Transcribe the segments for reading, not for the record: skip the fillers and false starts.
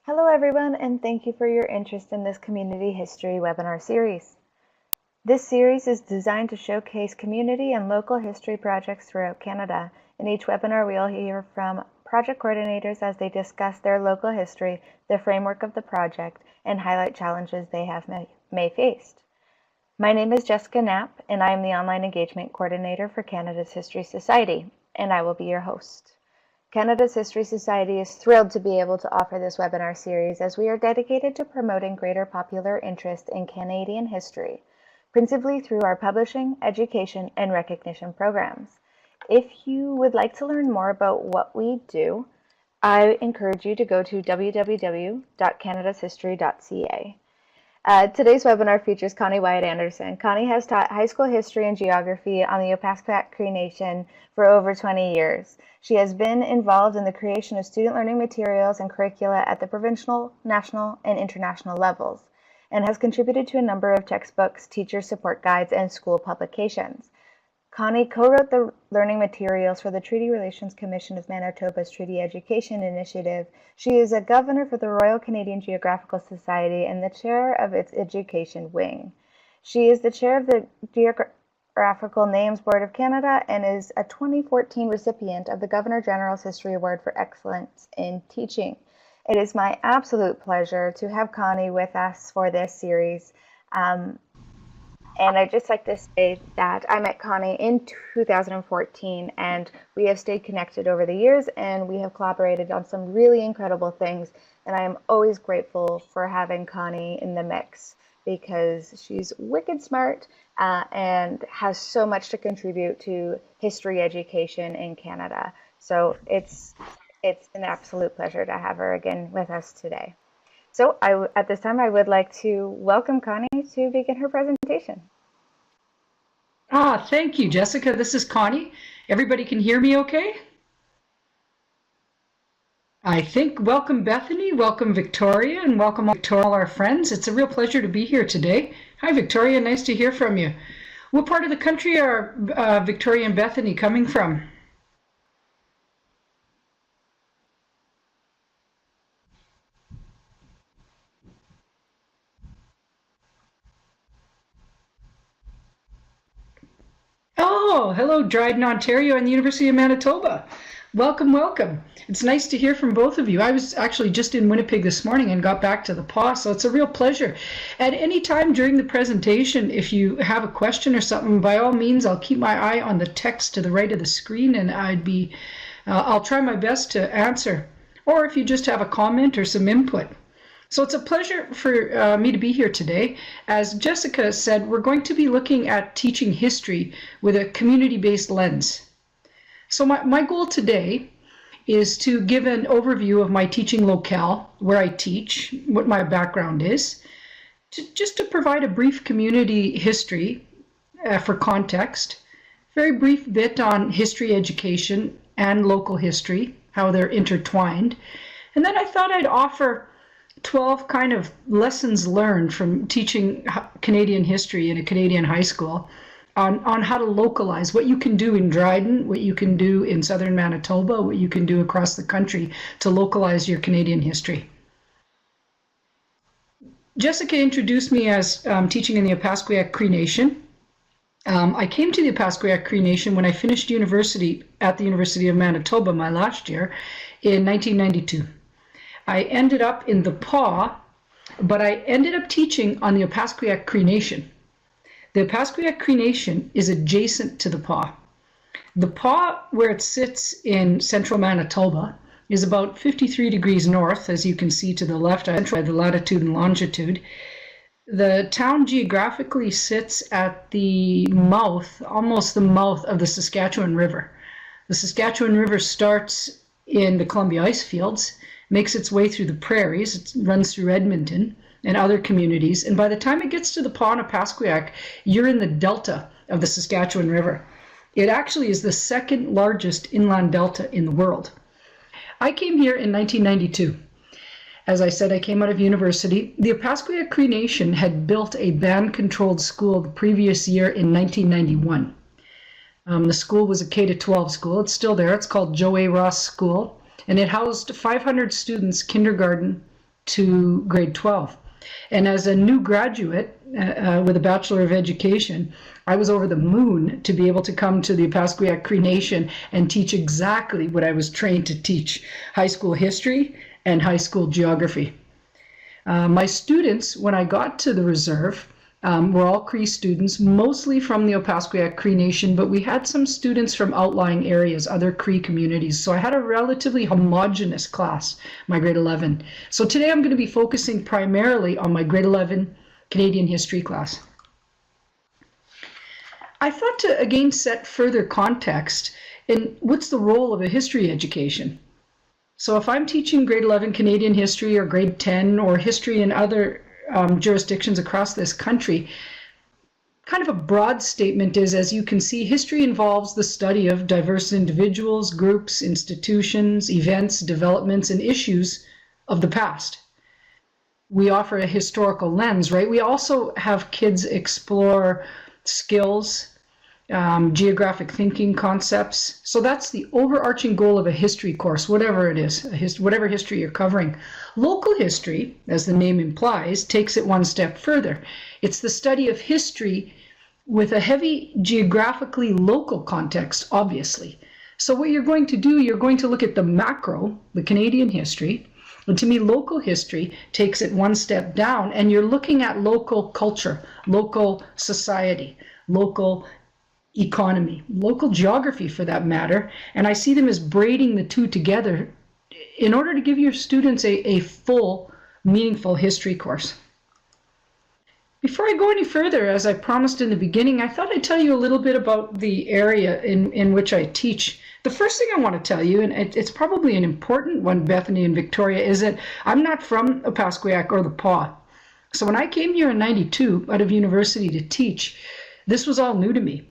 Hello everyone, and thank you for your interest in this community history webinar series. This series is designed to showcase community and local history projects throughout Canada. In each webinar, we'll hear from project coordinators as they discuss their local history, the framework of the project, and highlight challenges they have may faced. My name is Jessica Knapp, and I am the Online Engagement Coordinator for Canada's History Society, and I will be your host. Canada's History Society is thrilled to be able to offer this webinar series as we are dedicated to promoting greater popular interest in Canadian history, principally through our publishing, education, and recognition programs. If you would like to learn more about what we do, I encourage you to go to www.canadashistory.ca. Today's webinar features Connie Wyatt Anderson. Connie has taught high school history and geography on the Opaskwayak Cree Nation for over 20 years. She has been involved in the creation of student learning materials and curricula at the provincial, national, and international levels, and has contributed to a number of textbooks, teacher support guides, and school publications. Connie co-wrote the learning materials for the Treaty Relations Commission of Manitoba's Treaty Education Initiative. She is a governor for the Royal Canadian Geographical Society and the chair of its education wing. She is the chair of the Geographical Names Board of Canada and is a 2014 recipient of the Governor-General's History Award for Excellence in Teaching. It is my absolute pleasure to have Connie with us for this series. And I'd just like to say that I met Connie in 2014, and we have stayed connected over the years, and we have collaborated on some really incredible things. And I am always grateful for having Connie in the mix because she's wicked smart and has so much to contribute to history education in Canada. So it's an absolute pleasure to have her again with us today. So at this time, I would like to welcome Connie to begin her presentation. Thank you, Jessica. This is Connie. Everybody can hear me okay? I think welcome Bethany, welcome Victoria, and welcome all our friends. It's a real pleasure to be here today. Hi, Victoria. Nice to hear from you. What part of the country are Victoria and Bethany coming from? Oh, hello, Dryden, Ontario, and the University of Manitoba. Welcome, welcome. It's nice to hear from both of you. I was actually just in Winnipeg this morning and got back to the PAW, so it's a real pleasure. At any time during the presentation, if you have a question or something, by all means, I'll keep my eye on the text to the right of the screen, and I'll try my best to answer. Or if you just have a comment or some input. So it's a pleasure for me to be here today. As Jessica said, we're going to be looking at teaching history with a community-based lens. So my goal today is to give an overview of my teaching locale, where I teach, what my background is, just to provide a brief community history for context, very brief bit on history education and local history, how they're intertwined. And then I thought I'd offer 12 kind of lessons learned from teaching Canadian history in a Canadian high school on how to localize what you can do in Dryden, what you can do in southern Manitoba, what you can do across the country to localize your Canadian history. Jessica introduced me as teaching in the Opaskwayak Cree Nation. I came to the Opaskwayak Cree Nation when I finished university at the University of Manitoba my last year in 1992. I ended up in the PAW, but I ended up teaching on the Opaskwayak Cree Nation. The Opaskwayak Cree Nation is adjacent to the PAW. The PAW, where it sits in central Manitoba, is about 53 degrees north, as you can see to the left, by the latitude and longitude. The town geographically sits at the mouth, almost the mouth of the Saskatchewan River. The Saskatchewan River starts in the Columbia ice fields, makes its way through the prairies, it runs through Edmonton and other communities, and by the time it gets to the PAW and Opaskwayak, you're in the delta of the Saskatchewan River. It actually is the second largest inland delta in the world. I came here in 1992. As I said, I came out of university. The Opaskwayak Cree Nation had built a band-controlled school the previous year in 1991. The school was a K-12 school. It's still there. It's called Joe A. Ross School. And it housed 500 students, kindergarten to grade 12. And as a new graduate with a Bachelor of Education, I was over the moon to be able to come to the Opaskwayak Cree Nation and teach exactly what I was trained to teach: high school history and high school geography. My students, when I got to the reserve, were all Cree students, mostly from the Opaskwayak Cree Nation, but we had some students from outlying areas, other Cree communities. So I had a relatively homogenous class, my grade 11. So today I'm going to be focusing primarily on my grade 11 Canadian history class. I thought to again set further context in what's the role of a history education. So if I'm teaching grade 11 Canadian history or grade 10 or history in other jurisdictions across this country, kind of a broad statement is, as you can see, history involves the study of diverse individuals, groups, institutions, events, developments, and issues of the past. We offer a historical lens, right? We also have kids explore skills, geographic thinking concepts. So that's the overarching goal of a history course, whatever it is, whatever history you're covering. Local history, as the name implies, takes it one step further. It's the study of history with a heavy geographically local context, obviously. So what you're going to do, you're going to look at the macro, the Canadian history. And to me, local history takes it one step down, and you're looking at local culture, local society, local economy, local geography for that matter, and I see them as braiding the two together in order to give your students a full, meaningful history course. Before I go any further, as I promised in the beginning, I thought I'd tell you a little bit about the area in which I teach. The first thing I want to tell you, and it's probably an important one, Bethany and Victoria, is that I'm not from Opaskwayak or the Paw. So when I came here in '92 out of university to teach, this was all new to me.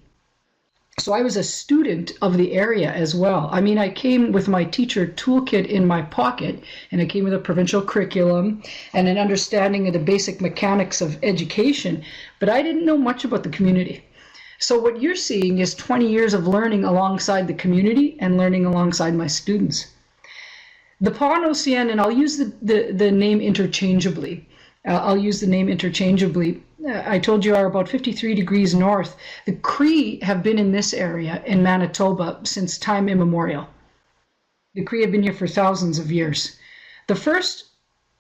So I was a student of the area as well. I mean, I came with my teacher toolkit in my pocket, and I came with a provincial curriculum and an understanding of the basic mechanics of education, but I didn't know much about the community. So what you're seeing is 20 years of learning alongside the community and learning alongside my students. The Paw and OCN, and I'll use the name interchangeably. I told you are about 53 degrees north. The Cree have been in this area in Manitoba since time immemorial. The Cree have been here for thousands of years. The first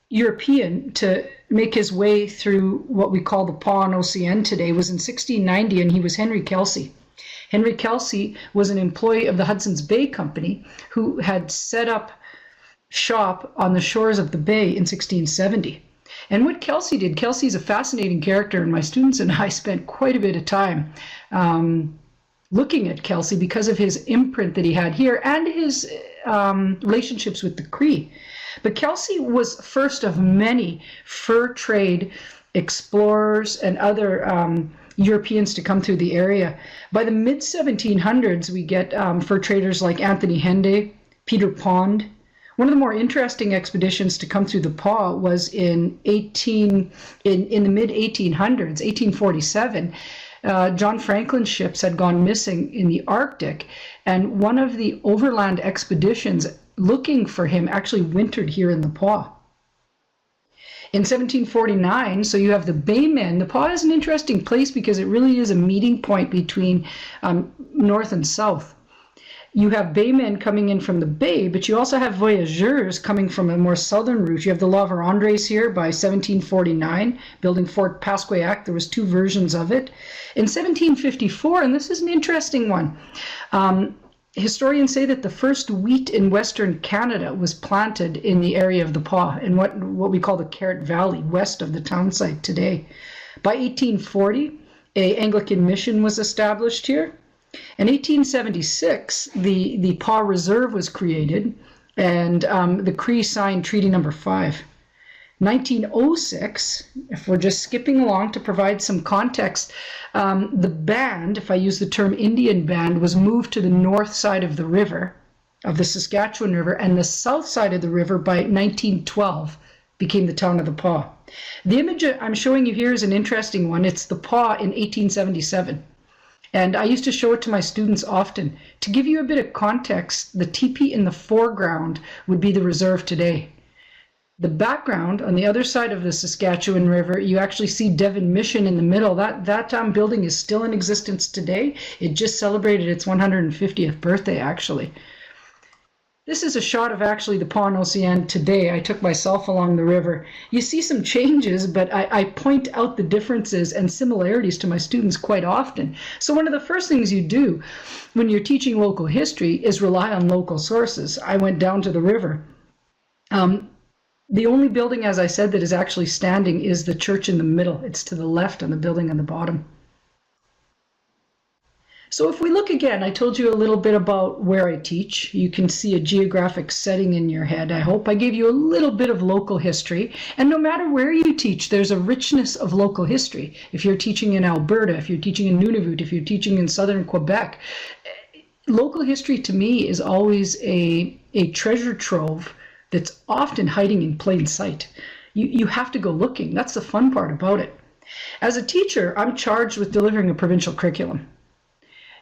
European to make his way through what we call the Paw and OCN today was in 1690, and he was Henry Kelsey. Henry Kelsey was an employee of the Hudson's Bay Company who had set up shop on the shores of the bay in 1670. And what Kelsey did, Kelsey's a fascinating character, and my students and I spent quite a bit of time looking at Kelsey because of his imprint that he had here and his relationships with the Cree. But Kelsey was first of many fur trade explorers and other Europeans to come through the area. By the mid-1700s, we get fur traders like Anthony Henday, Peter Pond. One of the more interesting expeditions to come through the Paw was in the mid-1800s, 1847. John Franklin's ships had gone missing in the Arctic, and one of the overland expeditions looking for him actually wintered here in the Paw. In 1749, so you have the Baymen. The Paw is an interesting place because it really is a meeting point between north and south. You have Baymen coming in from the bay, but you also have voyageurs coming from a more southern route. You have the La Vérendrye's here by 1749, building Fort Opaskwayak. There was two versions of it. In 1754, and this is an interesting one, historians say that the first wheat in Western Canada was planted in the area of the Paw, in what we call the Carrot Valley, west of the town site today. By 1840, an Anglican mission was established here. In 1876, the Paw Reserve was created, and the Cree signed Treaty Number 5. 1906, if we're just skipping along to provide some context, the band, if I use the term Indian band, was moved to the north side of the river, of the Saskatchewan River, and the south side of the river by 1912 became the town of the Paw. The image I'm showing you here is an interesting one. It's the Paw in 1877. And I used to show it to my students often. To give you a bit of context, the teepee in the foreground would be the reserve today. The background on the other side of the Saskatchewan River, you actually see Devon Mission in the middle. That building is still in existence today. It just celebrated its 150th birthday, actually. This is a shot of actually the Pont Océan today. I took myself along the river. You see some changes, but I point out the differences and similarities to my students quite often. So one of the first things you do when you're teaching local history is rely on local sources. I went down to the river. The only building, as I said, that is actually standing is the church in the middle. It's to the left on the building on the bottom. So if we look again, I told you a little bit about where I teach. You can see a geographic setting in your head, I hope. I gave you a little bit of local history. And no matter where you teach, there's a richness of local history. If you're teaching in Alberta, if you're teaching in Nunavut, if you're teaching in southern Quebec, local history to me is always a treasure trove that's often hiding in plain sight. You have to go looking. That's the fun part about it. As a teacher, I'm charged with delivering a provincial curriculum.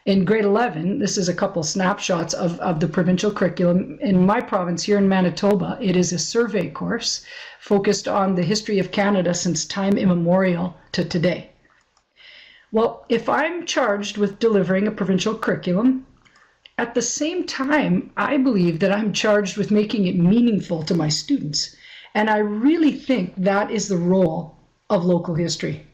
In grade 11, this is a couple snapshots of the provincial curriculum. In my province here in Manitoba, it is a survey course focused on the history of Canada since time immemorial to today. Well, if I'm charged with delivering a provincial curriculum, at the same time, I believe that I'm charged with making it meaningful to my students. And I really think that is the role of local history.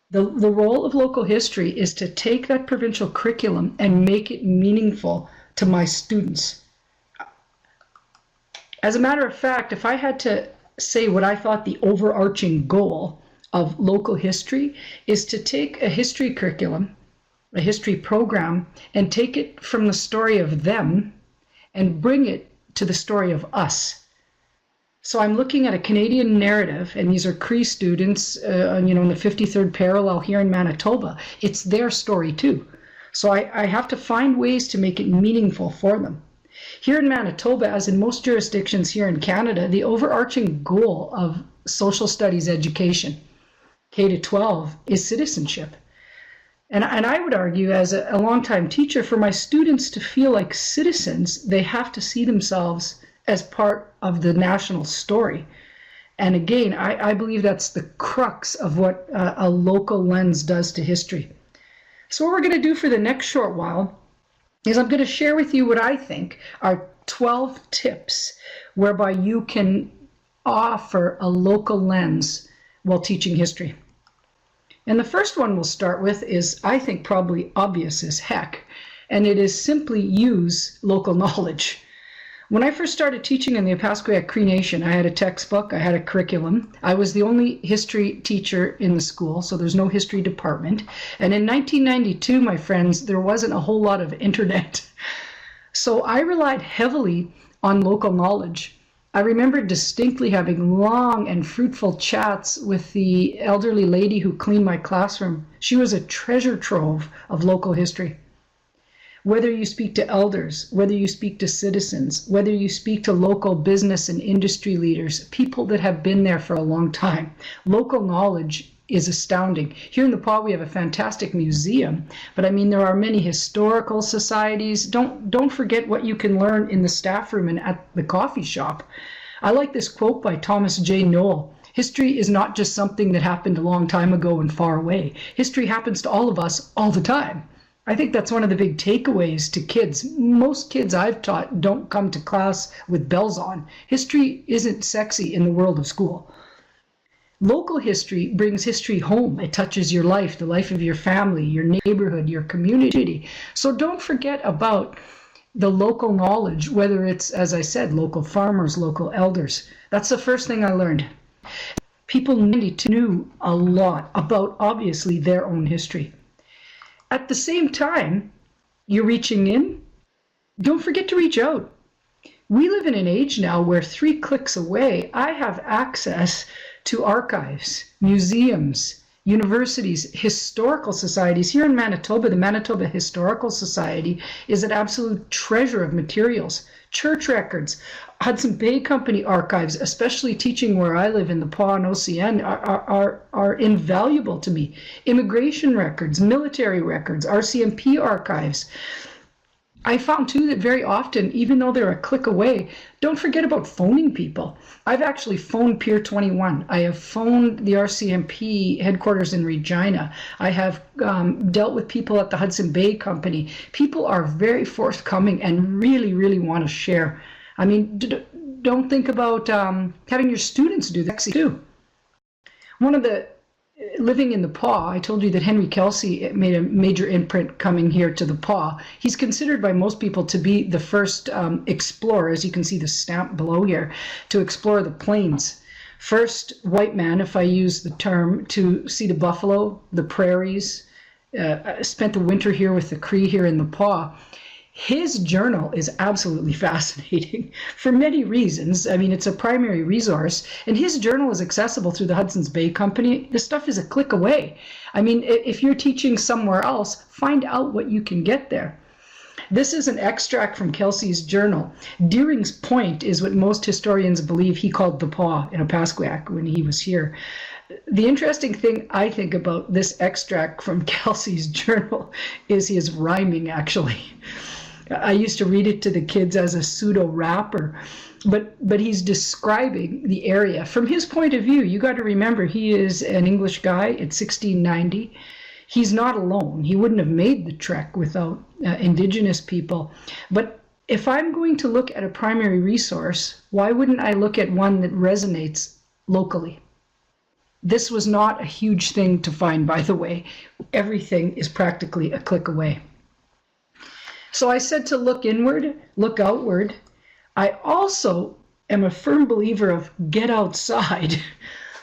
The role of local history is to take that provincial curriculum and make it meaningful to my students. As a matter of fact, if I had to say what I thought the overarching goal of local history is to take a history curriculum, a history program, and take it from the story of them and bring it to the story of us. So I'm looking at a Canadian narrative, and these are Cree students, in the 53rd parallel here in Manitoba. It's their story too. So I have to find ways to make it meaningful for them. Here in Manitoba, as in most jurisdictions here in Canada, the overarching goal of social studies education, K-12, is citizenship. And I would argue, as a longtime teacher, for my students to feel like citizens, they have to see themselves as part of the national story. And again, I believe that's the crux of what a local lens does to history. So what we're going to do for the next short while is I'm going to share with you what I think are 12 tips whereby you can offer a local lens while teaching history. And the first one we'll start with is, I think, probably obvious as heck, and it is simply use local knowledge. When I first started teaching in the Opaskwayak Cree Nation, I had a textbook, I had a curriculum. I was the only history teacher in the school, so there's no history department. And in 1992, my friends, there wasn't a whole lot of internet. So I relied heavily on local knowledge. I remember distinctly having long and fruitful chats with the elderly lady who cleaned my classroom. She was a treasure trove of local history. Whether you speak to elders, whether you speak to citizens, whether you speak to local business and industry leaders, people that have been there for a long time, local knowledge is astounding. Here in the Pas, we have a fantastic museum, but I mean, there are many historical societies. Don't forget what you can learn in the staff room and at the coffee shop. I like this quote by Thomas J. Noel. History is not just something that happened a long time ago and far away. History happens to all of us all the time. I think that's one of the big takeaways to kids. Most kids I've taught don't come to class with bells on. History isn't sexy in the world of school. Local history brings history home. It touches your life, the life of your family, your neighborhood, your community. So don't forget about the local knowledge, whether it's, as I said, local farmers, local elders. That's the first thing I learned. People need to know a lot about, obviously, their own history. At the same time, you're reaching in, don't forget to reach out. We live in an age now where 3 clicks away, I have access to archives, museums, universities, historical societies. Here in Manitoba, the Manitoba Historical Society is an absolute treasure of materials. Church records, Hudson Bay Company archives, especially teaching where I live in the Pas and Océan, are invaluable to me. Immigration records, military records, RCMP archives. I found too that very often, even though they're a click away, don't forget about phoning people. I've actually phoned Pier 21. I have phoned the RCMP headquarters in Regina. I have dealt with people at the Hudson Bay Company. People are very forthcoming and really, really want to share. I mean, don't think about having your students do that too. One of the living in the Paw, I told you that Henry Kelsey made a major imprint coming here to the Paw. He's considered by most people to be the first explorer, as you can see the stamp below here, to explore the plains. First white man, if I use the term, to see the buffalo, the prairies, spent the winter here with the Cree here in the Paw. His journal is absolutely fascinating for many reasons. I mean, it's a primary resource, and his journal is accessible through the Hudson's Bay Company. This stuff is a click away. I mean, if you're teaching somewhere else, find out what you can get there. This is an extract from Kelsey's journal. Deering's Point is what most historians believe he called the Paw in Opaskwayak when he was here. The interesting thing I think about this extract from Kelsey's journal is his rhyming, actually. I used to read it to the kids as a pseudo rapper, but he's describing the area from his point of view. You got to remember, he is an English guy at 1690. He's not alone. He wouldn't have made the trek without Indigenous people. But if I'm going to look at a primary resource, why wouldn't I look at one that resonates locally? This was not a huge thing to find, by the way. Everything is practically a click away. So I said to look inward, look outward. I also am a firm believer of get outside.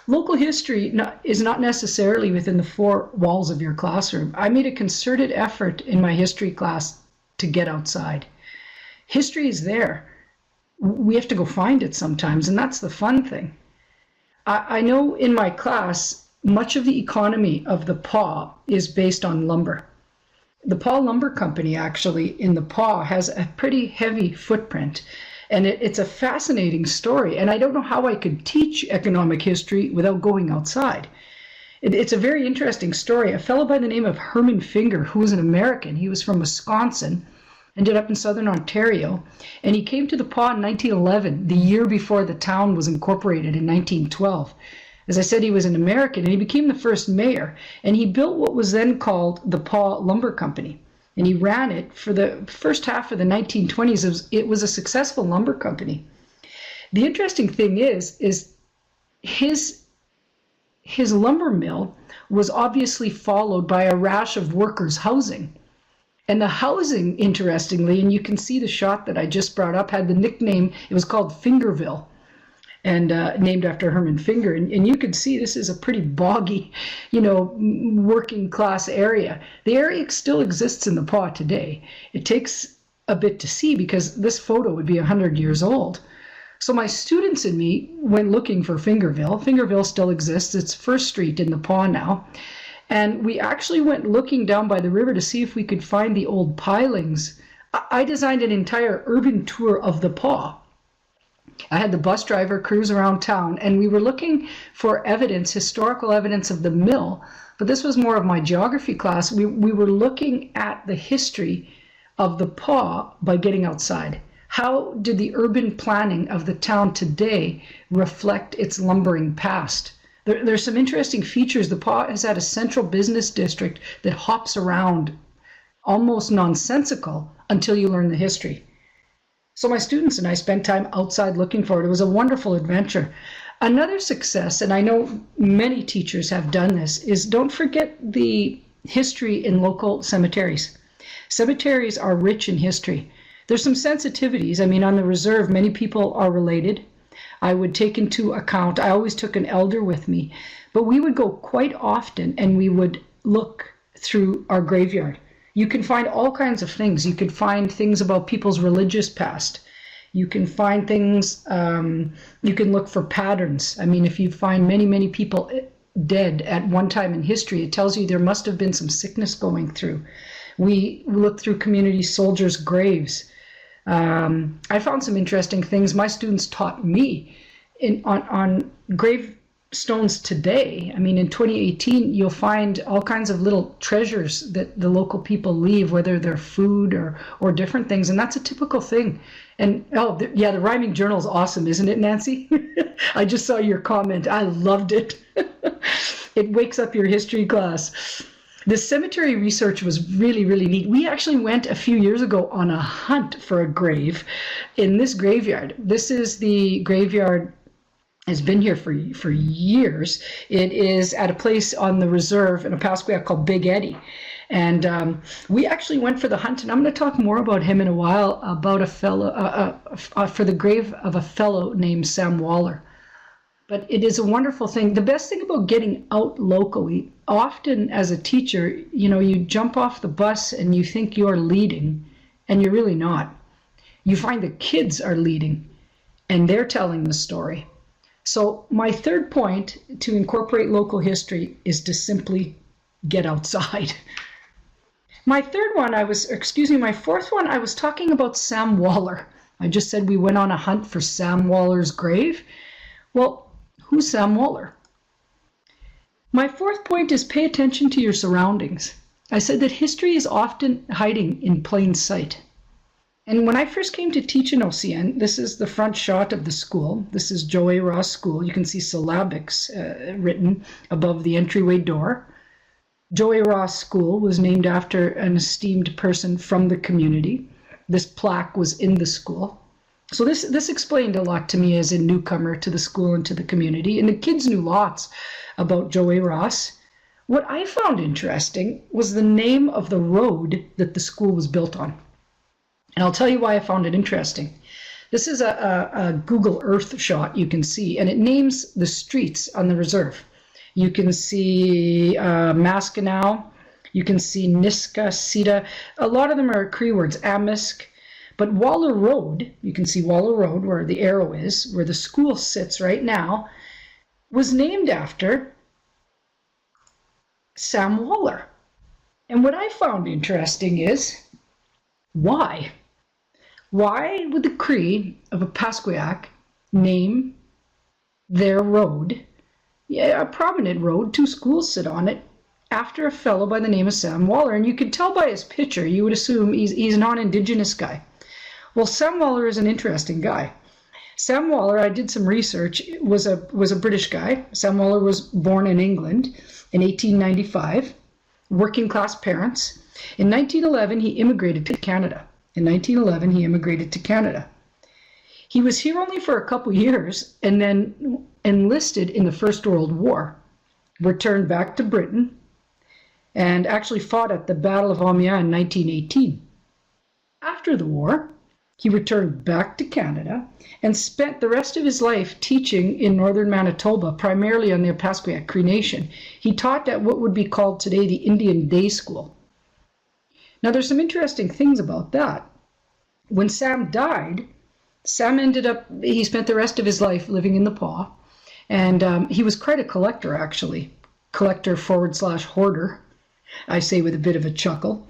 Local history is not necessarily within the four walls of your classroom. I made a concerted effort in my history class to get outside. History is there. We have to go find it sometimes, and that's the fun thing. I know in my class, much of the economy of the Paw is based on lumber. The Paw Lumber Company, actually, in the Paw has a pretty heavy footprint, and it's a fascinating story. And I don't know how I could teach economic history without going outside. It's a very interesting story. A fellow by the name of Herman Finger, who was an American, he was from Wisconsin, ended up in southern Ontario, and he came to the Paw in 1911, the year before the town was incorporated in 1912. As I said, he was an American, and he became the first mayor, and he built what was then called the Paw Lumber Company, and he ran it for the first half of the 1920s. It was a successful lumber company. The interesting thing is his lumber mill was obviously followed by a rash of workers' housing. And the housing, interestingly, and you can see the shot that I just brought up, had the nickname, it was called Fingerville, and named after Herman Finger. And you can see this is a pretty boggy, working class area. The area still exists in the Paw today. It takes a bit to see because this photo would be 100 years old. So my students and me went looking for Fingerville. Fingerville still exists. It's First Street in the Paw now. And we actually went looking down by the river to see if we could find the old pilings. I designed an entire urban tour of the Paw. I had the bus driver cruise around town, and we were looking for evidence, historical evidence of the mill, but this was more of my geography class. We were looking at the history of the Paw by getting outside. How did the urban planning of the town today reflect its lumbering past? There's some interesting features. The Paw has had a central business district that hops around, almost nonsensical, until you learn the history. So my students and I spent time outside looking for it. It was a wonderful adventure. Another success, and I know many teachers have done this, is don't forget the history in local cemeteries. Cemeteries are rich in history. There's some sensitivities. I mean, on the reserve, many people are related. I would take into account, I always took an elder with me, but we would go quite often and we would look through our graveyard. You can find all kinds of things. You could find things about people's religious past. You can find things, you can look for patterns. I mean, if you find many, many people dead at one time in history, it tells you there must have been some sickness going through. We look through community soldiers' graves. I found some interesting things my students taught me on grave stones today. I mean, in 2018, you'll find all kinds of little treasures that the local people leave, whether they're food or different things. And that's a typical thing. And yeah, the rhyming journal is awesome, isn't it, Nancy? I just saw your comment. I loved it. It wakes up your history class. The cemetery research was really, really neat. We actually went a few years ago on a hunt for a grave in this graveyard. This is the graveyard, has been here for years. It is at a place on the reserve in Opaskwayak called Big Eddy. And we actually went for the hunt, and I'm going to talk more about him in a while, about a fellow, for the grave of a fellow named Sam Waller. But it is a wonderful thing. The best thing about getting out locally, often as a teacher, you jump off the bus and you think you're leading, and you're really not. You find the kids are leading, and they're telling the story. So my third point to incorporate local history is to simply get outside. My fourth one, I was talking about Sam Waller. I just said we went on a hunt for Sam Waller's grave. Well, who's Sam Waller? My fourth point is pay attention to your surroundings. I said that history is often hiding in plain sight. And when I first came to teach in OCN, this is the front shot of the school. This is Joe A. Ross School. You can see syllabics written above the entryway door. Joe A. Ross School was named after an esteemed person from the community. This plaque was in the school. So this explained a lot to me as a newcomer to the school and to the community. And the kids knew lots about Joe A. Ross. What I found interesting was the name of the road that the school was built on. And I'll tell you why I found it interesting. This is a Google Earth shot you can see, and it names the streets on the reserve. You can see Maskinow, you can see Niska, Sita. A lot of them are Cree words, Amisk. But Waller Road, you can see Waller Road where the arrow is, where the school sits right now, was named after Sam Waller. And what I found interesting is, why? Why would the Cree of Opaskwayak name their road, a prominent road, 2 schools sit on it, after a fellow by the name of Sam Waller? And you could tell by his picture, you would assume he's a non-Indigenous guy. Well, Sam Waller is an interesting guy. Sam Waller, I did some research, was a British guy. Sam Waller was born in England in 1895, working class parents. In 1911, he immigrated to Canada. He was here only for a couple years and then enlisted in the First World War, returned back to Britain, and actually fought at the Battle of Amiens in 1918. After the war, he returned back to Canada and spent the rest of his life teaching in northern Manitoba, primarily on the Opaskwayak Cree Nation. He taught at what would be called today the Indian Day School. Now, there's some interesting things about that. When Sam died, he spent the rest of his life living in the Paw, and he was quite a collector, actually. Collector / hoarder, I say with a bit of a chuckle.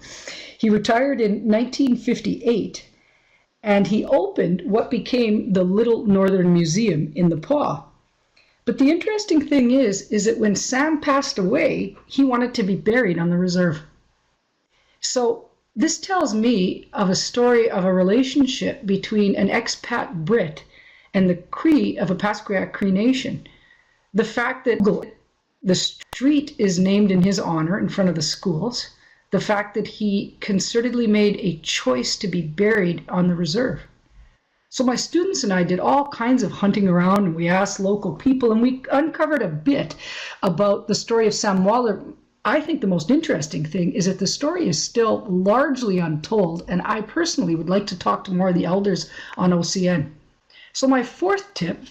He retired in 1958, and he opened what became the Little Northern Museum in the Paw. But the interesting thing is that when Sam passed away, he wanted to be buried on the reserve. So this tells me of a story of a relationship between an expat Brit and the Cree of Opaskwayak Cree Nation. The fact that the street is named in his honor in front of the schools, the fact that he concertedly made a choice to be buried on the reserve. So my students and I did all kinds of hunting around, and we asked local people, and we uncovered a bit about the story of Sam Waller. I think the most interesting thing is that the story is still largely untold, and I personally would like to talk to more of the elders on OCN. So my fourth tip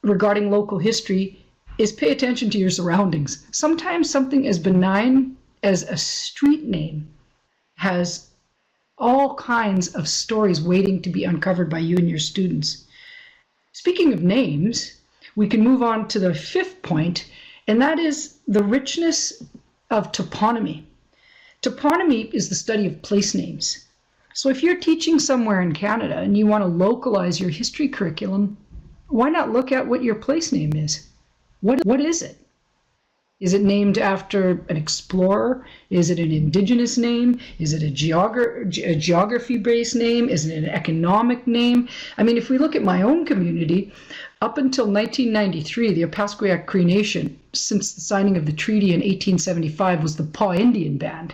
regarding local history is pay attention to your surroundings. Sometimes something as benign as a street name has all kinds of stories waiting to be uncovered by you and your students. Speaking of names, we can move on to the fifth point, and that is the richness of toponymy. Toponymy is the study of place names. So if you're teaching somewhere in Canada and you want to localize your history curriculum, why not look at what your place name is? What is it? Is it named after an explorer? Is it an indigenous name? Is it a geography-based name? Is it an economic name? I mean, if we look at my own community, up until 1993, the Opaskwayak Cree Nation, since the signing of the treaty in 1875, was the Paw Indian Band.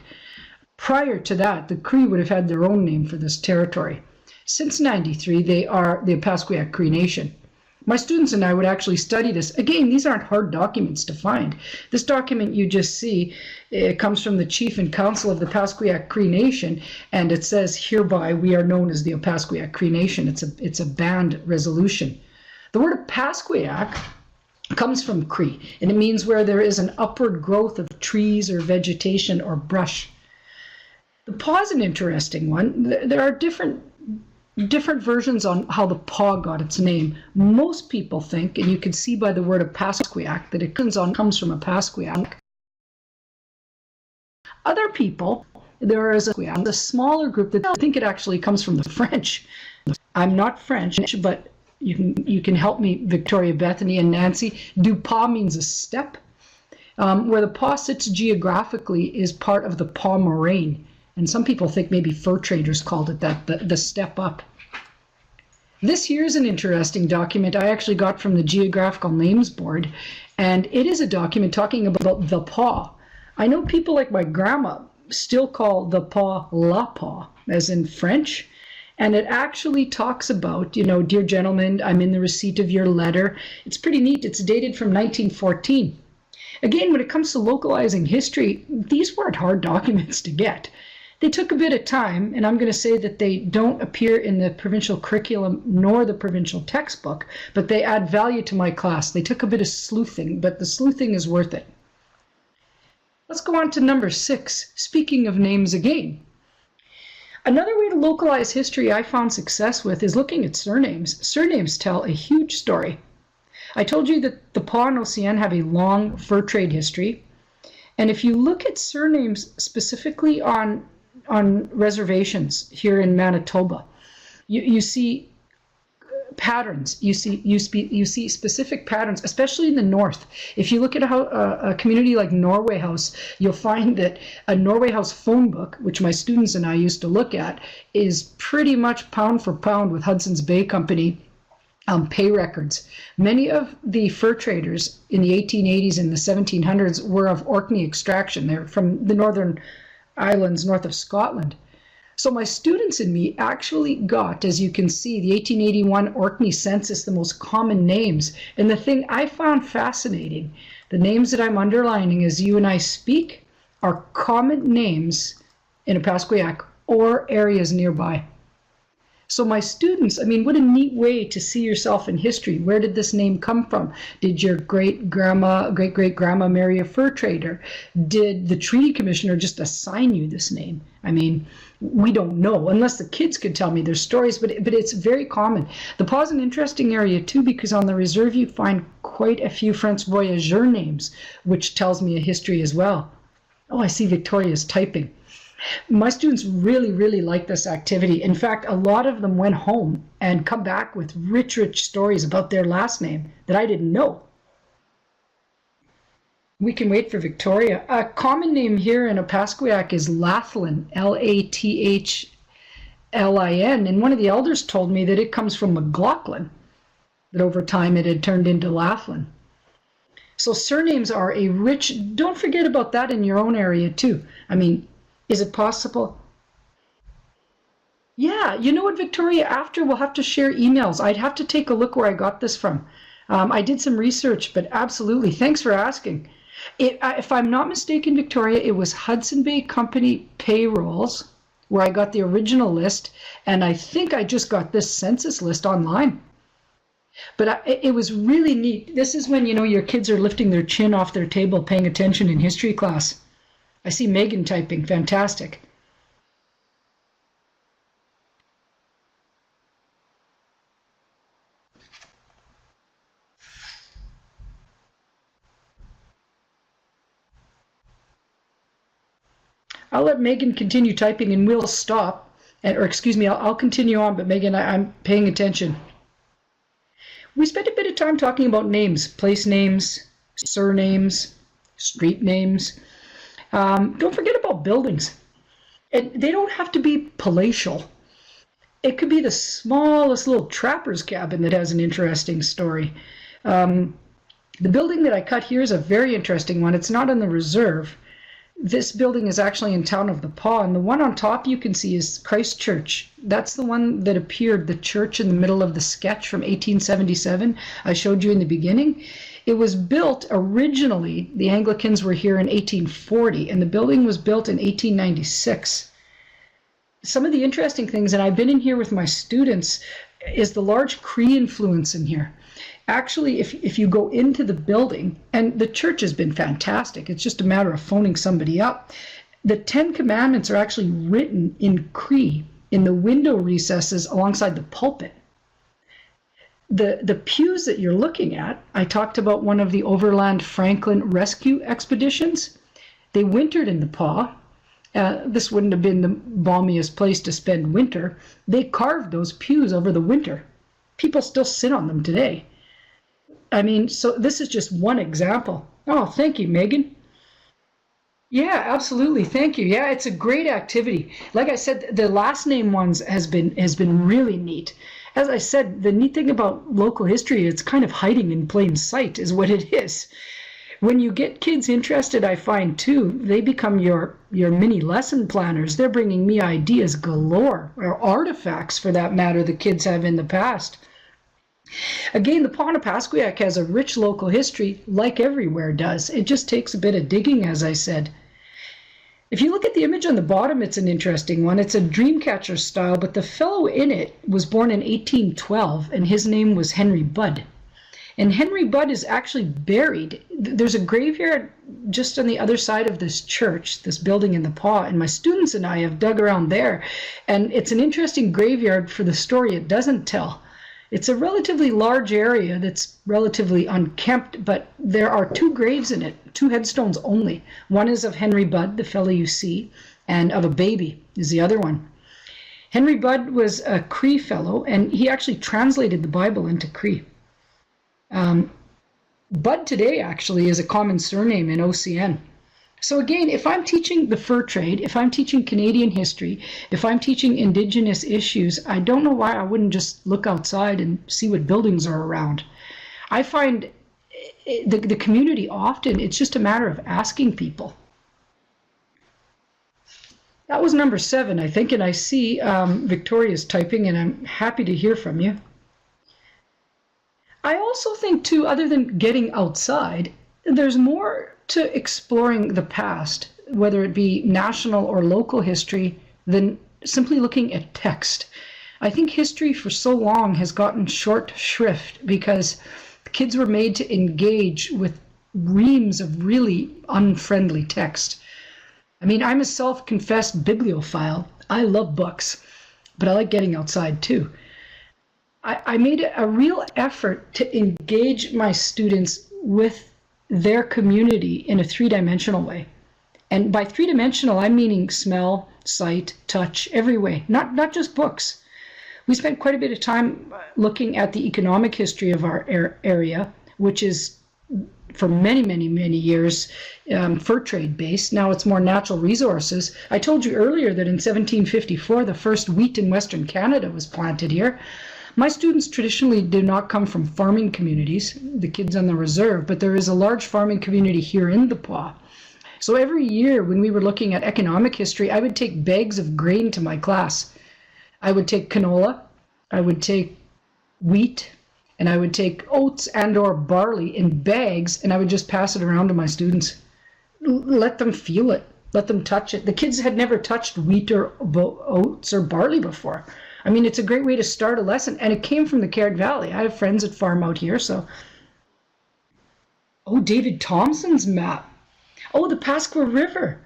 Prior to that, the Cree would have had their own name for this territory. Since 93, they are the Opaskwayak Cree Nation. My students and I would actually study this. Again, these aren't hard documents to find. This document you just see, it comes from the Chief and Council of the Opaskwayak Cree Nation, and it says, hereby we are known as the Opaskwayak Cree Nation. It's a band resolution. The word Opaskwayak comes from Cree, and it means where there is an upward growth of trees or vegetation or brush. The paw is an interesting one. There are different versions on how the paw got its name. Most people think, and you can see by the word Opaskwayak, that it comes from Opaskwayak. Other people, there is a smaller group that think it actually comes from the French. I'm not French, but you can help me, Victoria, Bethany, and Nancy. Du pas means a step. Where the paw sits geographically is part of the paw moraine. And some people think maybe fur traders called it that, the step up. This here is an interesting document I actually got from the Geographical Names Board, and it is a document talking about the paw. I know people like my grandma still call the paw la paw, as in French, and it actually talks about, dear gentlemen, I'm in the receipt of your letter. It's pretty neat. It's dated from 1914. Again, when it comes to localizing history, these weren't hard documents to get. They took a bit of time, and I'm going to say that they don't appear in the provincial curriculum nor the provincial textbook, but they add value to my class. They took a bit of sleuthing, but the sleuthing is worth it. Let's go on to number 6, speaking of names again. Another way to localize history I found success with is looking at surnames. Surnames tell a huge story. I told you that the Paw and Ocean have a long fur trade history, and if you look at surnames specifically on reservations here in Manitoba, you see patterns. You see specific patterns, especially in the north. If you look at a community like Norway House, you'll find that a Norway House phone book, which my students and I used to look at, is pretty much pound for pound with Hudson's Bay Company pay records. Many of the fur traders in the 1880s and the 1700s were of Orkney extraction. They're from the Northern Islands north of Scotland. So my students and me actually got, as you can see, the 1881 Orkney census, the most common names. And the thing I found fascinating, the names that I'm underlining as you and I speak, are common names in Opaskwayak or areas nearby. So my students, I mean, what a neat way to see yourself in history. Where did this name come from? Did your great-great-grandma marry a fur trader? Did the treaty commissioner just assign you this name? I mean, we don't know, unless the kids could tell me their stories, but it's very common. The Paw is an interesting area too, because on the reserve you find quite a few French voyageur names, which tells me a history as well. Oh, I see Victoria's typing. My students really, really like this activity. In fact, a lot of them went home and come back with rich stories about their last name that I didn't know. We can wait for Victoria. A common name here in Opaskwayak is Lathlin, Lathlin, and one of the elders told me that it comes from McLaughlin, that over time it had turned into Lathlin. So surnames are a rich, don't forget about that in your own area too. I mean, is it possible? Yeah, you know what, Victoria, after we'll have to share emails. I'd have to take a look where I got this from. I did some research, but absolutely, thanks for asking. If I'm not mistaken, Victoria, it was Hudson Bay Company payrolls where I got the original list, and I think I just got this census list online. But it was really neat. This is when, your kids are lifting their chin off their table paying attention in history class. I see Megan typing. Fantastic. I'll let Megan continue typing and we'll stop. Or excuse me, I'll continue on, but Megan, I'm paying attention. We spent a bit of time talking about names, place names, surnames, street names. Don't forget about buildings. And they don't have to be palatial. It could be the smallest little trapper's cabin that has an interesting story. The building that I cut here is a very interesting one. It's not in the reserve. This building is actually in Town of the Paw, and the one on top you can see is Christ Church. That's the one that appeared, the church in the middle of the sketch from 1877 I showed you in the beginning. It was built originally, the Anglicans were here in 1840, and the building was built in 1896. Some of the interesting things, and I've been in here with my students, is the large Cree influence in here. Actually, if you go into the building, and the church has been fantastic, it's just a matter of phoning somebody up. The 10 Commandments are actually written in Cree in the window recesses alongside the pulpit. The pews that you're looking at, I talked about one of the Overland Franklin rescue expeditions. They wintered in the Paw. This wouldn't have been the balmiest place to spend winter. They carved those pews over the winter. People still sit on them today. I mean, so this is just one example. Oh, thank you, Megan. Yeah, absolutely. Thank you. Yeah, it's a great activity. Like I said, the last name ones has been really neat. As I said, the neat thing about local history, it's kind of hiding in plain sight is what it is. When you get kids interested, I find too, they become your mini lesson planners. They're bringing me ideas galore, or artifacts for that matter, the kids have in the past. Again, the Paw Opaskwayak has a rich local history, like everywhere does. It just takes a bit of digging, as I said. If you look at the image on the bottom, it's an interesting one. It's a dreamcatcher style, but the fellow in it was born in 1812, and his name was Henry Budd. And Henry Budd is actually buried. There's a graveyard just on the other side of this church, this building in the Paw, and my students and I have dug around there. And it's an interesting graveyard for the story it doesn't tell. It's a relatively large area that's relatively unkempt, but there are 2 graves in it, 2 headstones only. One is of Henry Budd, the fellow you see, and of a baby is the other one. Henry Budd was a Cree fellow, and he actually translated the Bible into Cree. Budd today actually is a common surname in OCN. So again, if I'm teaching the fur trade, if I'm teaching Canadian history, if I'm teaching Indigenous issues, I don't know why I wouldn't just look outside and see what buildings are around. I find the community often, it's just a matter of asking people. That was number 7, I think, and I see Victoria's typing, and I'm happy to hear from you. I also think, too, other than getting outside, there's more to exploring the past, whether it be national or local history, than simply looking at text. I think history for so long has gotten short shrift because kids were made to engage with reams of really unfriendly text. I mean, I'm a self-confessed bibliophile. I love books, but I like getting outside too. I made a real effort to engage my students with their community in a 3-dimensional way. And by 3-dimensional, I'm meaning smell, sight, touch, every way, not just books. We spent quite a bit of time looking at the economic history of our area, which is for many, many, many years fur trade based. Now it's more natural resources. I told you earlier that in 1754, the first wheat in Western Canada was planted here. My students traditionally do not come from farming communities, the kids on the reserve, but there is a large farming community here in the Paw. So every year when we were looking at economic history, I would take bags of grain to my class. I would take canola, I would take wheat, and I would take oats and or barley in bags, and I would just pass it around to my students. Let them feel it, let them touch it. The kids had never touched wheat or oats or barley before. I mean, it's a great way to start a lesson, and it came from the Caird Valley. I have friends that farm out here, so. Oh, David Thompson's map. Oh, the Pasqua River.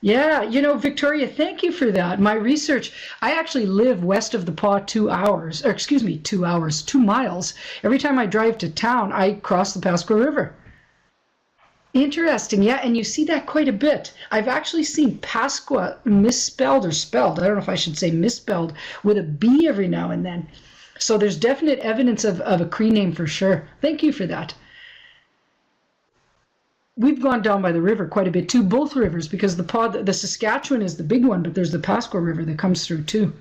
Yeah, you know, Victoria, thank you for that. My research, I actually live west of the Paw 2 hours, or excuse me, 2 hours, 2 miles. Every time I drive to town, I cross the Pasqua River. Interesting, yeah, and you see that quite a bit. I've actually seen Pasqua misspelled or spelled, I don't know if I should say misspelled, with a B every now and then. So there's definite evidence of a Cree name for sure. Thank you for that. we've gone down by the river quite a bit too, both rivers, because the Saskatchewan is the big one, but there's the Pasqua River that comes through too.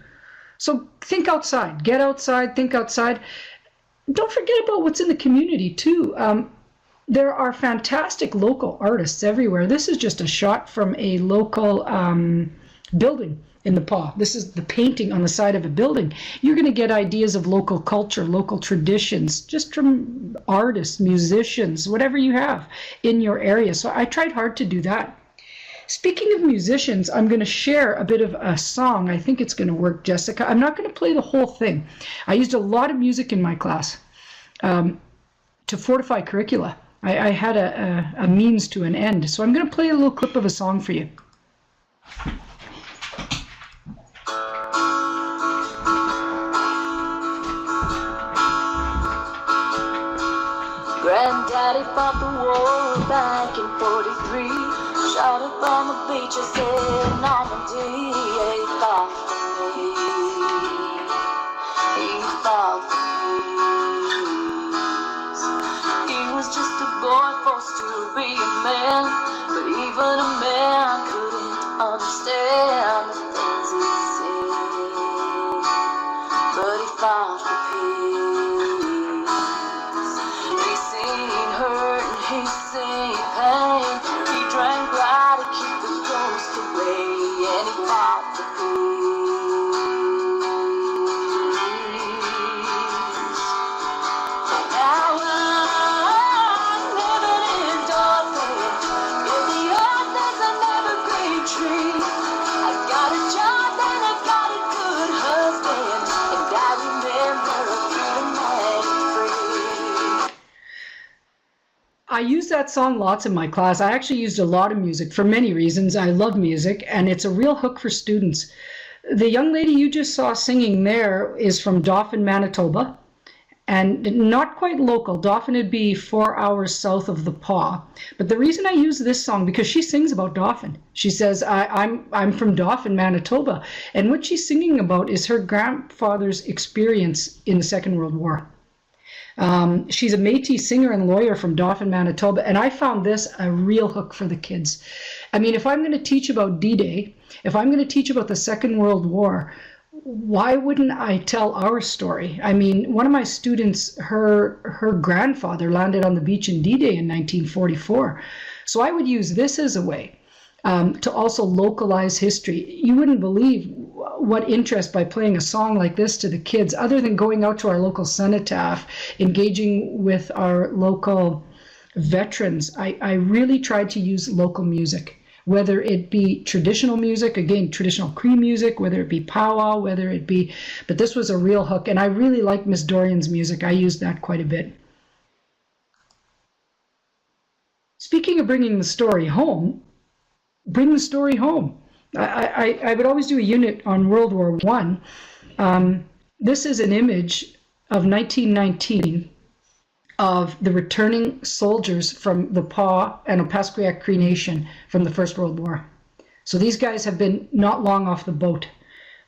So think outside, get outside, think outside. Don't forget about what's in the community too. There are fantastic local artists everywhere. This is just a shot from a local building in the Pas. This is the painting on the side of a building. You're going to get ideas of local culture, local traditions, just from artists, musicians, whatever you have in your area. So I tried hard to do that. Speaking of musicians, I'm going to share a bit of a song. I think it's going to work, Jessica. I'm not going to play the whole thing. I used a lot of music in my class to fortify curricula. I had a means to an end. So I'm going to play a little clip of a song for you. Granddaddy fought the war back in 43. Shot up on the beaches in Normandy. He fought for me. He fought for peace. He was just a boy forced to be a man, but even a man couldn't understand the things he said. But he fought for peace. He seen pain, he drank blood to keep the ghost away, and he fought for peace. Now I'm living in Dorset, in the earth there's an evergreen tree. I got a job and I got a good husband, and I remember feeling mighty free. I use that song lots in my class. I actually used a lot of music for many reasons. I love music, and it's a real hook for students. The young lady you just saw singing there is from Dauphin, Manitoba, and not quite local. Dauphin would be 4 hours south of the Pas. But the reason I use this song, because she sings about Dauphin. She says, I'm from Dauphin, Manitoba. And what she's singing about is her grandfather's experience in the Second World War. She's a Métis singer and lawyer from Dauphin, Manitoba, and I found this a real hook for the kids. I mean, if I'm going to teach about D-Day, if I'm going to teach about the Second World War, why wouldn't I tell our story? I mean, one of my students, her grandfather landed on the beach in D-Day in 1944. So I would use this as a way to also localize history. You wouldn't believe what interest by playing a song like this to the kids, other than going out to our local cenotaph, engaging with our local veterans. I really tried to use local music, whether it be traditional music, again, traditional Cree music, whether it be powwow, whether it be, but this was a real hook. And I really like Miss Dorian's music. I used that quite a bit. Speaking of bringing the story home, bring the story home. I would always do a unit on World War I. This is an image of 1919 of the returning soldiers from the Pas and Opaskwayak Cree Nation from the First World War. So these guys have been not long off the boat.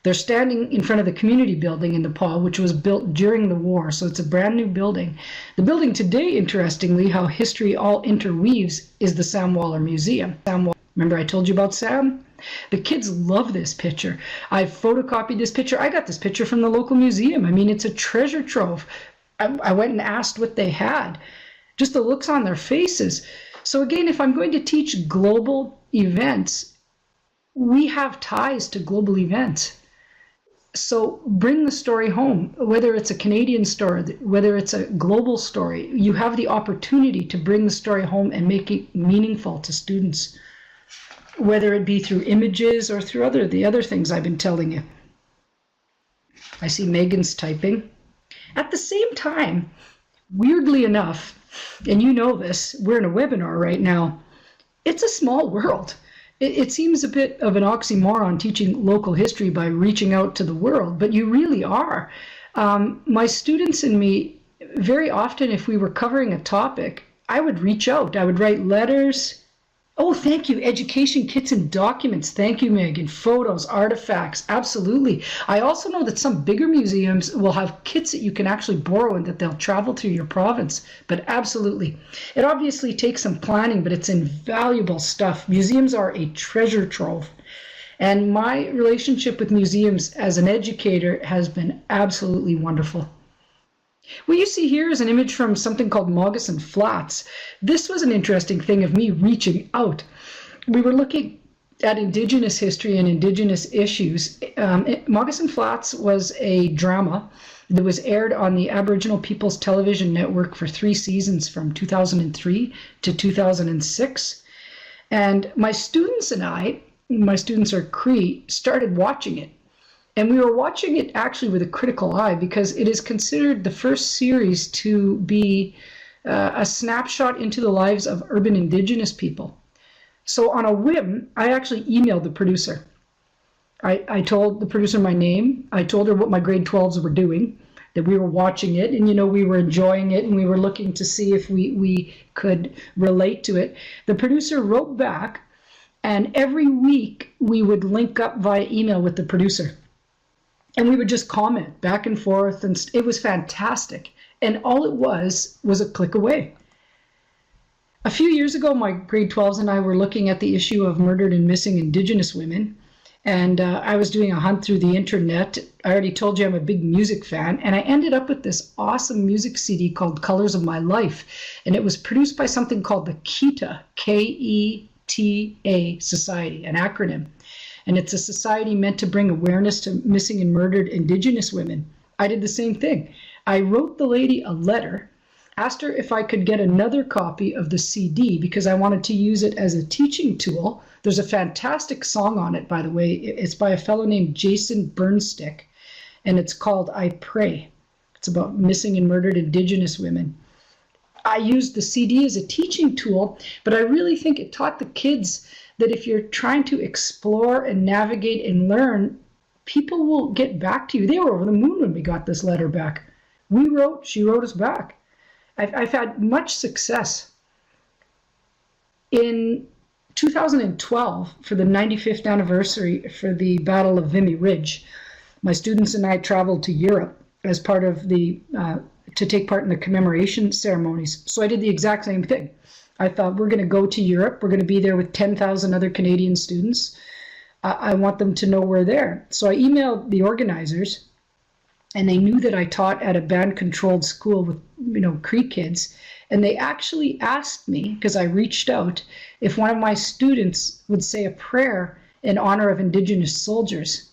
They're standing in front of the community building in the Pas, which was built during the war, so it's a brand new building. The building today, interestingly, how history all interweaves, is the Sam Waller Museum. Remember I told you about Sam? The kids love this picture. I've photocopied this picture. I got this picture from the local museum. I mean, it's a treasure trove. I went and asked what they had. Just the looks on their faces. So again, if I'm going to teach global events, we have ties to global events. So bring the story home, whether it's a Canadian story, whether it's a global story, you have the opportunity to bring the story home and make it meaningful to students, whether it be through images or through the other things I've been telling you. I see Megan's typing. At the same time, weirdly enough, and you know this, we're in a webinar right now, it's a small world. It seems a bit of an oxymoron teaching local history by reaching out to the world, but you really are. My students and me, very often if we were covering a topic, I would reach out. I would write letters. Oh, thank you. Education kits and documents. Thank you, Megan. Photos, artifacts. Absolutely. I also know that some bigger museums will have kits that you can actually borrow and that they'll travel through your province. But absolutely. It obviously takes some planning, but it's invaluable stuff. Museums are a treasure trove. And my relationship with museums as an educator has been absolutely wonderful. What you see here is an image from something called Moccasin Flats. This was an interesting thing of me reaching out. We were looking at Indigenous history and Indigenous issues. Moccasin Flats was a drama that was aired on the Aboriginal People's Television Network for 3 seasons from 2003 to 2006. And my students and I, my students are Cree, started watching it. And we were watching it actually with a critical eye because it is considered the first series to be a snapshot into the lives of urban Indigenous people. So on a whim, I actually emailed the producer. I told the producer my name. I told her what my grade 12s were doing, that we were watching it, and we were enjoying it, and we were looking to see if we could relate to it. The producer wrote back, and every week we would link up via email with the producer. And we would just comment back and forth, and it was fantastic. And all it was a click away. A few years ago, my grade 12s and I were looking at the issue of murdered and missing Indigenous women. And I was doing a hunt through the internet. I already told you I'm a big music fan. And I ended up with this awesome music CD called Colors of My Life. And it was produced by something called the KETA, K-E-T-A Society, an acronym. And it's a society meant to bring awareness to missing and murdered Indigenous women. I did the same thing. I wrote the lady a letter, asked her if I could get another copy of the CD because I wanted to use it as a teaching tool. There's a fantastic song on it, by the way. It's by a fellow named Jason Burnstick, and it's called I Pray. It's about missing and murdered Indigenous women. I used the CD as a teaching tool, but I really think it taught the kids that if you're trying to explore and navigate and learn, people will get back to you. They were over the moon when we got this letter back. We wrote, she wrote us back. I've had much success. In 2012, for the 95th anniversary for the Battle of Vimy Ridge, my students and I traveled to Europe as part of to take part in the commemoration ceremonies. So I did the exact same thing. I thought, we're going to go to Europe. We're going to be there with 10,000 other Canadian students. I want them to know we're there. So I emailed the organizers, and they knew that I taught at a band-controlled school with, Cree kids. And they actually asked me, because I reached out, if one of my students would say a prayer in honor of Indigenous soldiers.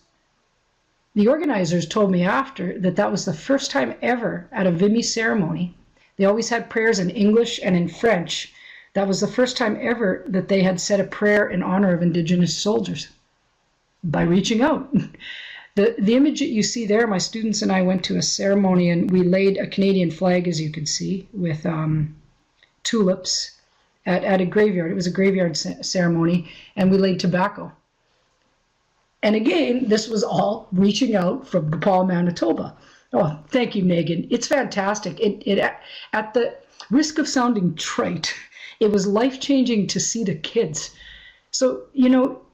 The organizers told me after that that was the first time ever at a Vimy ceremony. They always had prayers in English and in French. That was the first time ever that they had said a prayer in honor of Indigenous soldiers by reaching out. The image that you see there, my students and I went to a ceremony and we laid a Canadian flag, as you can see, with tulips at a graveyard. It was a graveyard ceremony, and we laid tobacco. And again, this was all reaching out from DePaul, Manitoba. Oh, thank you, Megan. It's fantastic. It at the risk of sounding trite, it was life-changing to see the kids. So,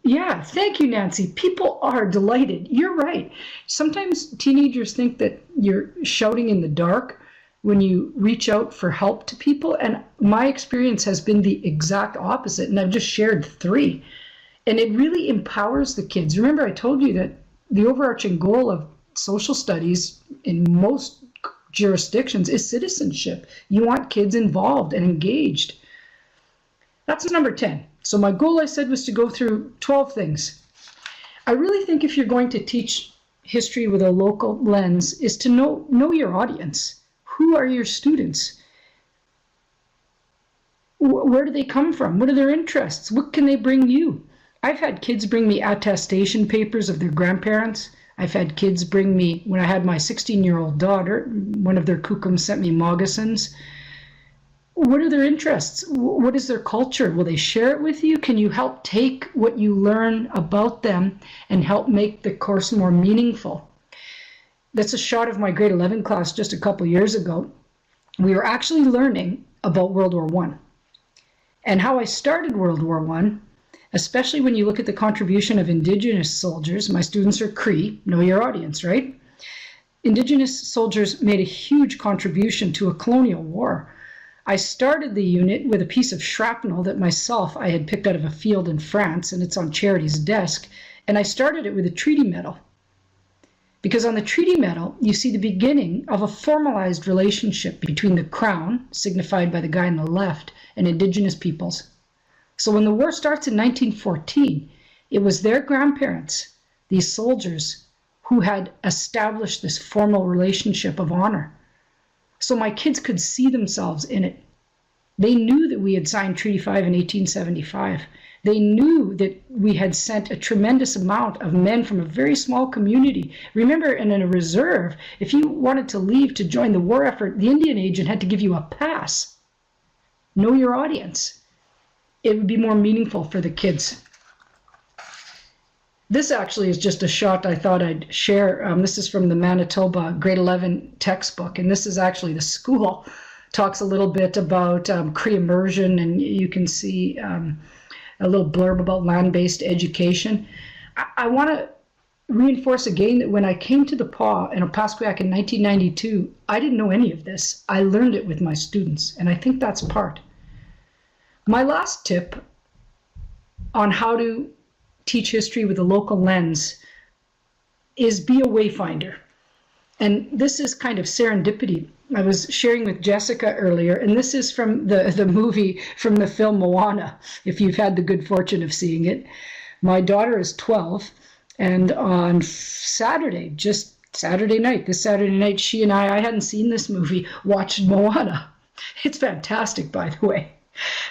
yeah, thank you, Nancy. People are delighted. You're right. Sometimes teenagers think that you're shouting in the dark when you reach out for help to people. And my experience has been the exact opposite. And I've just shared 3. And it really empowers the kids. Remember, I told you that the overarching goal of social studies in most jurisdictions is citizenship. You want kids involved and engaged. That's number 10. So my goal, I said, was to go through 12 things. I really think if you're going to teach history with a local lens is to know your audience. Who are your students? Where do they come from? What are their interests? What can they bring you? I've had kids bring me attestation papers of their grandparents. I've had kids bring me, when I had my 16-year-old daughter, one of their kukums sent me moccasins. What are their interests? What is their culture? Will they share it with you? Can you help take what you learn about them and help make the course more meaningful? That's a shot of my grade 11 class just a couple years ago. We were actually learning about World War I. And how I started World War I, especially when you look at the contribution of Indigenous soldiers. My students are Cree, know your audience, right? Indigenous soldiers made a huge contribution to a colonial war. I started the unit with a piece of shrapnel that I had picked out of a field in France, and it's on Charity's desk, and I started it with a treaty medal. Because on the treaty medal, you see the beginning of a formalized relationship between the Crown, signified by the guy on the left, and Indigenous peoples. So when the war starts in 1914, it was their grandparents, these soldiers, who had established this formal relationship of honor. So my kids could see themselves in it. They knew that we had signed Treaty 5 in 1875. They knew that we had sent a tremendous amount of men from a very small community. Remember, in a reserve, if you wanted to leave to join the war effort, the Indian agent had to give you a pass. Know your audience. It would be more meaningful for the kids. This actually is just a shot I thought I'd share. This is from the Manitoba grade 11 textbook, and this is actually the school. Talks a little bit about Cree immersion, and you can see a little blurb about land-based education. I want to reinforce again that when I came to the PAW in Opaskwayak in 1992, I didn't know any of this. I learned it with my students, and I think that's part. My last tip on how to teach history with a local lens is be a wayfinder. And this is kind of serendipity. I was sharing with Jessica earlier, and this is from the movie, from the film Moana, if you've had the good fortune of seeing it. My daughter is 12, and on Saturday, just Saturday night, this Saturday night, she and I hadn't seen this movie, watched Moana. It's fantastic, by the way.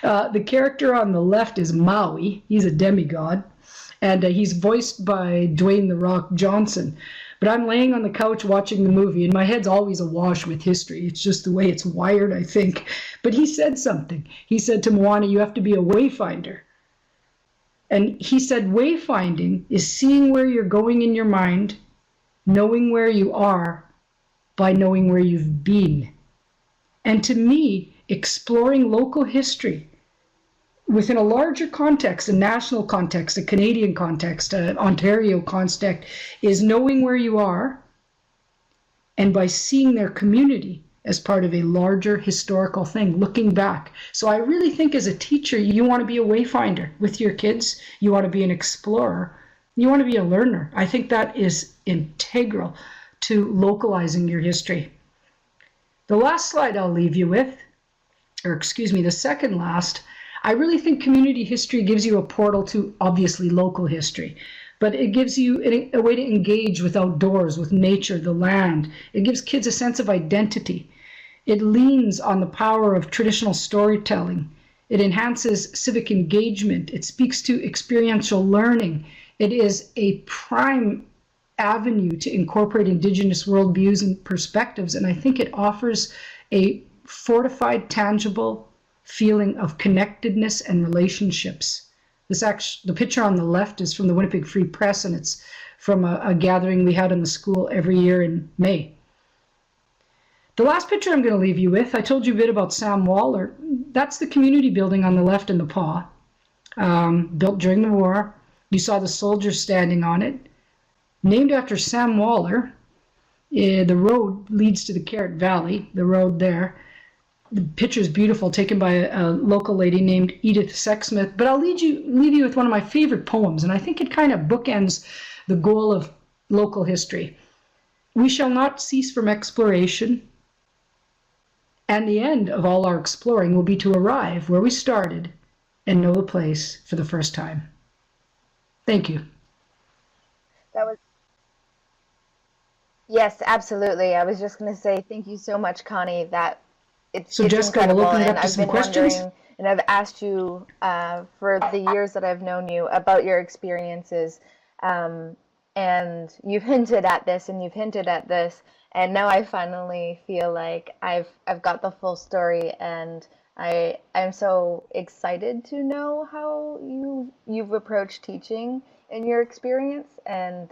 The character on the left is Maui. He's a demigod, and he's voiced by Dwayne "The Rock" Johnson. But I'm laying on the couch watching the movie, and my head's always awash with history. It's just the way it's wired, I think. But he said something. He said to Moana, you have to be a wayfinder. And he said wayfinding is seeing where you're going in your mind, knowing where you are by knowing where you've been. And to me, exploring local history within a larger context, a national context, a Canadian context, an Ontario context, is knowing where you are and by seeing their community as part of a larger historical thing, looking back. So I really think as a teacher, you want to be a wayfinder with your kids. You want to be an explorer. You want to be a learner. I think that is integral to localizing your history. The last slide I'll leave you with, or excuse me, the second last, I really think community history gives you a portal to obviously local history, but it gives you a way to engage with outdoors, with nature, the land. It gives kids a sense of identity. It leans on the power of traditional storytelling. It enhances civic engagement. It speaks to experiential learning. It is a prime avenue to incorporate Indigenous worldviews and perspectives, and I think it offers a fortified, tangible feeling of connectedness and relationships. The picture on the left is from the Winnipeg Free Press, and it's from a gathering we had in the school every year in May. The last picture I'm going to leave you with, I told you a bit about Sam Waller. That's the community building on the left in the PAW, built during the war. You saw the soldiers standing on it. Named after Sam Waller, the road leads to the Carrot Valley, the road there. The picture is beautiful, taken by a local lady named Edith Sexsmith. But I'll leave you with one of my favorite poems, and I think it kind of bookends the goal of local history. We shall not cease from exploration, and the end of all our exploring will be to arrive where we started and know the place for the first time. Thank you. That was Yes, absolutely. I was just going to say thank you so much, Connie. It's Jessica, incredible, we'll open it and up to I've some been questions. wondering, and I've asked you for the years that I've known you about your experiences, and you've hinted at this and you've hinted at this, and now I finally feel like I've got the full story, and I'm so excited to know how you've approached teaching in your experience, and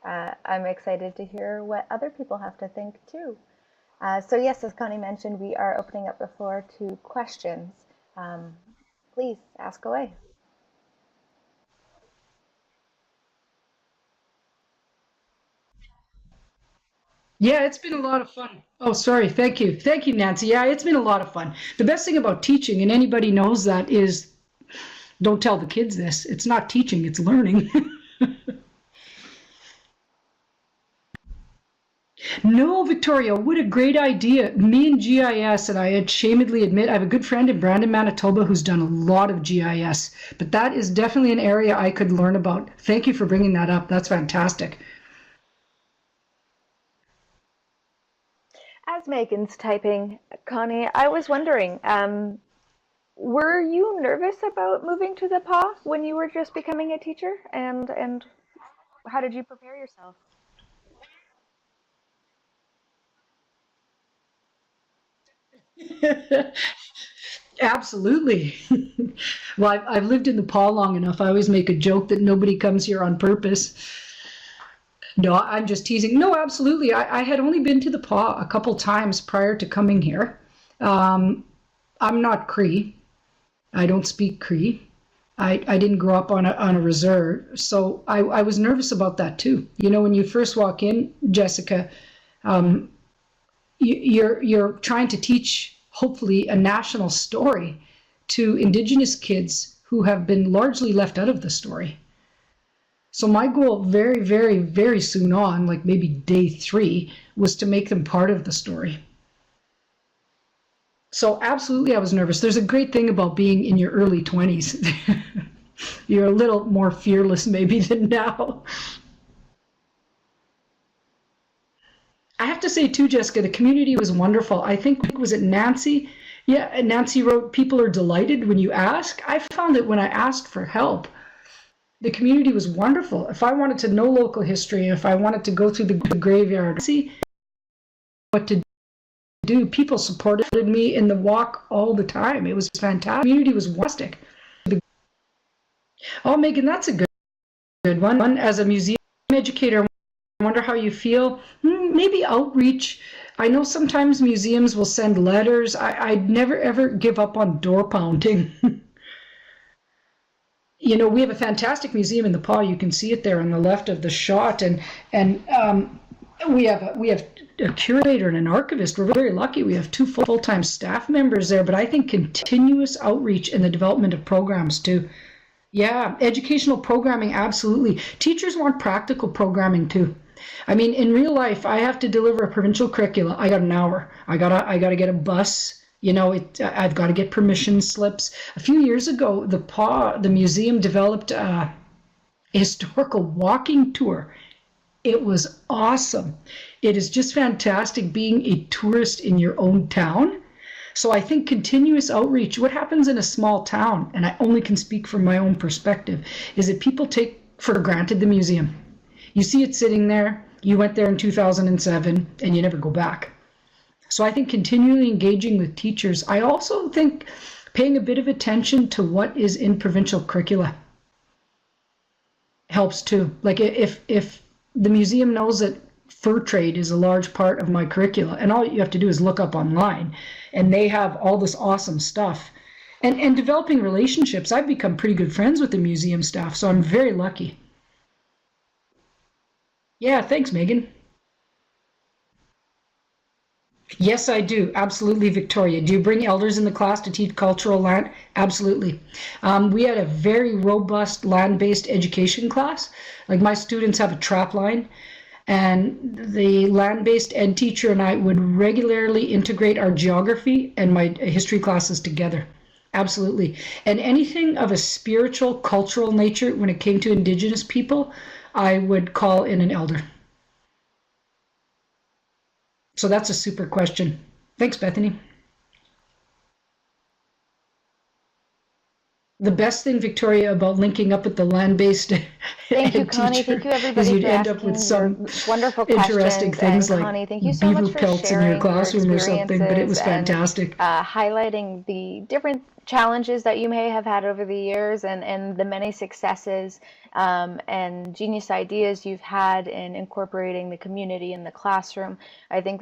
I'm excited to hear what other people have to think too. So yes, as Connie mentioned, we are opening up the floor to questions Please ask away. Yeah, it's been a lot of fun. Oh, sorry. Thank you. Thank you, Nancy. Yeah, it's been a lot of fun. The best thing about teaching, and anybody knows that, is don't tell the kids this. It's not teaching, it's learning. No, Victoria, what a great idea. Me and GIS, and I ashamedly admit, I have a good friend in Brandon, Manitoba, who's done a lot of GIS, but that is definitely an area I could learn about. Thank you for bringing that up. That's fantastic. As Megan's typing, Connie, I was wondering, were you nervous about moving to the PA when you were just becoming a teacher? And how did you prepare yourself? Absolutely. Well, I've lived in the paw long enough. I always make a joke that nobody comes here on purpose. No, I'm just teasing. No, absolutely. I had only been to the paw a couple times prior to coming here. Um, I'm not Cree. I don't speak Cree. I didn't grow up on a reserve, so I was nervous about that too. You know, when you first walk in, Jessica, um, you're trying to teach hopefully a national story to Indigenous kids who have been largely left out of the story. So my goal very, very, very soon on, like maybe day 3, was to make them part of the story. So absolutely I was nervous. There's a great thing about being in your early 20s. You're a little more fearless maybe than now. I have to say too, Jessica, the community was wonderful. I think, was it Nancy? Yeah, and Nancy wrote, people are delighted when you ask. I found that when I asked for help, the community was wonderful. If I wanted to know local history, if I wanted to go through the graveyard, see what to do, people supported me in the walk all the time. It was fantastic. The community was fantastic. Oh, Megan, that's a good one. As a museum educator, I wonder how you feel. Maybe outreach. I know sometimes museums will send letters. I'd never ever give up on door pounding. You know, we have a fantastic museum in the paw. You can see it there on the left of the shot, and we have a curator and an archivist. We're very lucky. We have 2 full-time staff members there, but I think continuous outreach in the development of programs too. Yeah, educational programming, absolutely. Teachers want practical programming too. I mean, in real life, I have to deliver a provincial curricula. I got an hour. I gotta get a bus. You know, I've got to get permission slips. A few years ago, the museum developed a historical walking tour. It was awesome. It is just fantastic being a tourist in your own town. So I think continuous outreach, what happens in a small town, and I only can speak from my own perspective, is that people take for granted the museum. You see it sitting there, you went there in 2007, and you never go back. So I think continually engaging with teachers. I also think paying a bit of attention to what is in provincial curricula helps too. Like if the museum knows that fur trade is a large part of my curricula, and all you have to do is look up online, and they have all this awesome stuff. And developing relationships. I've become pretty good friends with the museum staff, so I'm very lucky. Yeah, thanks, Megan. Yes, I do. Absolutely, Victoria. Do you bring elders in the class to teach cultural land? Absolutely. We had a very robust land-based education class. Like my students have a trap line, and the land-based ed teacher and I would regularly integrate our geography and my history classes together. Absolutely. And anything of a spiritual, cultural nature when it came to Indigenous people, I would call in an elder. So that's a super question. Thanks, Bethany. The best thing, Victoria, about linking up with the land-based Thank you, ed Connie. teacher Thank you, is everybody, you'd for end up asking with your some wonderful interesting questions. And things like Connie, thank you so beaver much for pelts in your sharing your classroom or something, but it experiences was and fantastic. highlighting the different challenges that you may have had over the years and the many successes and genius ideas you've had in incorporating the community in the classroom. I think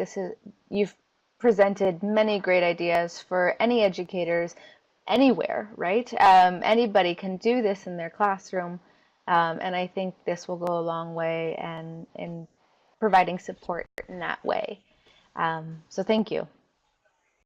you've presented many great ideas for any educators anywhere, right? Anybody can do this in their classroom, and I think this will go a long way and in providing support in that way. So thank you.